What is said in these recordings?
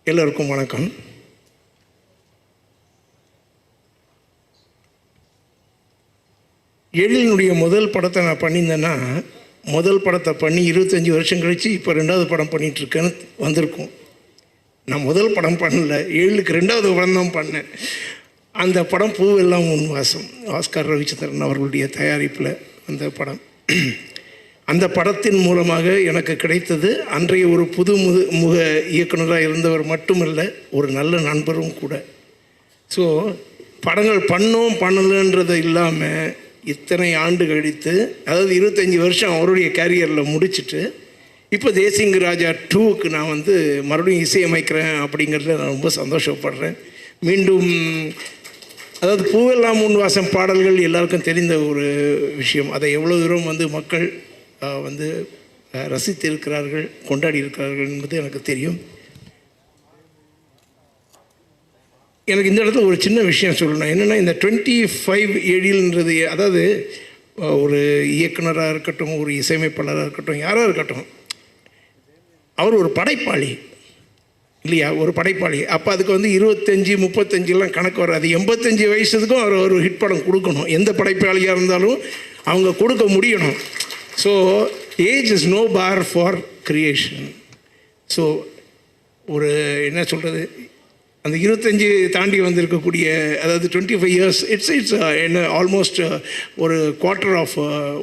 எல்லோருக்கும் வணக்கம். எழிலினுடைய முதல் படத்தை நான் பண்ணியிருந்தேன்னா, முதல் படத்தை பண்ணி 25 வருஷம் கழித்து இப்போ 2வது படம் பண்ணிகிட்ருக்கேன்னு வந்திருக்கும். நான் முதல் படம் பண்ணல, எழிலுக்கு 2வது படம் தான் பண்ணேன். அந்த படம் பூவெல்லாம் உன் வாசம், ஆஸ்கார் ரவிச்சந்திரன் அவர்களுடைய தயாரிப்பில் அந்த படம். அந்த படத்தின் மூலமாக எனக்கு கிடைத்தது அன்றைய ஒரு புது முக இயக்குனராக இருந்தவர் மட்டுமல்ல, ஒரு நல்ல நண்பரும் கூட. ஸோ படங்கள் பண்ணோம் பண்ணலன்றது இல்லாமல் இத்தனை ஆண்டு கழித்து, அதாவது 25 வருஷம் அவருடைய கேரியரில் முடிச்சுட்டு, இப்போ தேசிங்க ராஜா 2க்கு நான் வந்து மறுபடியும் இசையமைக்கிறேன் அப்படிங்கிறதுல நான் ரொம்ப சந்தோஷப்படுறேன். மீண்டும் அதாவது பூவெல்லாம் உன் வாசம் பாடல்கள் எல்லாருக்கும் தெரிந்த ஒரு விஷயம். அதை எவ்வளோ தூரம் வந்து மக்கள் வந்து ரசித்து இருக்கிறார்கள், கொண்டாடி இருக்கிறார்கள் என்பது எனக்கு தெரியும். எனக்கு இந்த இடத்துல ஒரு சின்ன விஷயம் சொல்லணும். என்னென்னா, இந்த 25 எழில்ன்றது, அதாவது ஒரு இயக்குனராக இருக்கட்டும், ஒரு இசையமைப்பாளராக இருக்கட்டும், யாராக இருக்கட்டும், அவர் ஒரு படைப்பாளி இல்லையா? ஒரு படைப்பாளி. அப்போ அதுக்கு வந்து 25, 35 கணக்கு வராது. 85 வயசுக்கும் அவர் ஒரு ஹிட் படம் கொடுக்கணும். எந்த படைப்பாளியாக இருந்தாலும் அவங்க கொடுக்க முடியணும். So age is no bar for creation. So ஒரு என்ன சொல்கிறது, அந்த 25 தாண்டி வந்திருக்கக்கூடிய, அதாவது 25 இயர்ஸ், இட்ஸ் என்ன ஆல்மோஸ்ட் ஒரு குவார்ட்டர் ஆஃப்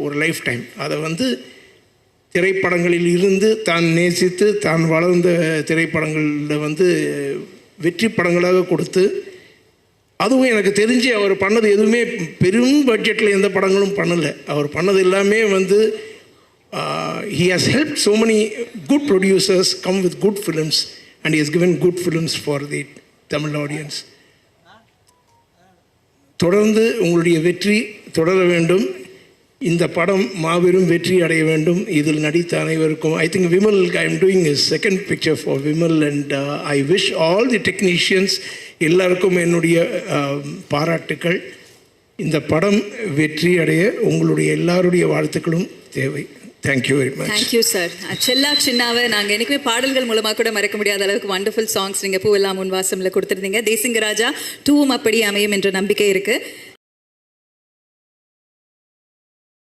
ஒரு லைஃப் டைம். அதை வந்து திரைப்படங்களில் இருந்து தான் நேசித்து தான் வளர்ந்த திரைப்படங்களில் வந்து வெற்றி படங்களாக கொடுத்து, அதுவும் எனக்கு தெரிஞ்சு அவர் பண்ணது எதுவுமே பெரும் பட்ஜெட்டில் எந்த படங்களும் பண்ணலை. அவர் பண்ணது எல்லாமே வந்து he has helped so many good producers come with good films, and he has given good films for the Tamil audience. தொடர்ந்து உங்களுடைய வெற்றி தொடர வேண்டும். இந்த படம் மாபெரும் வெற்றி அடைய வேண்டும். இதில் நடித்த அனைவருக்கும், I think Vimal, I am doing a second picture for Vimal, and I wish all the technicians, எல்லாருக்கும் என்னுடைய பாராட்டுக்கள். இந்த படம் வெற்றி அடைய உங்களுடைய எல்லாருடைய வாழ்த்துக்களும் தேவை. Thank you very much. Thank you sir. செல்லா சின்னாவை நாங்கள் எனக்குமே பாடல்கள் மூலமாக கூட மறக்க முடியாத அளவுக்கு வண்டர்ஃபுல் சாங்ஸ் நீங்கள் பூவெல்லாம் உன் வாசமில் கொடுத்துருந்தீங்க. தேசிங்க ராஜா 2வும் அப்படி அமையும் என்ற நம்பிக்கை இருக்குது.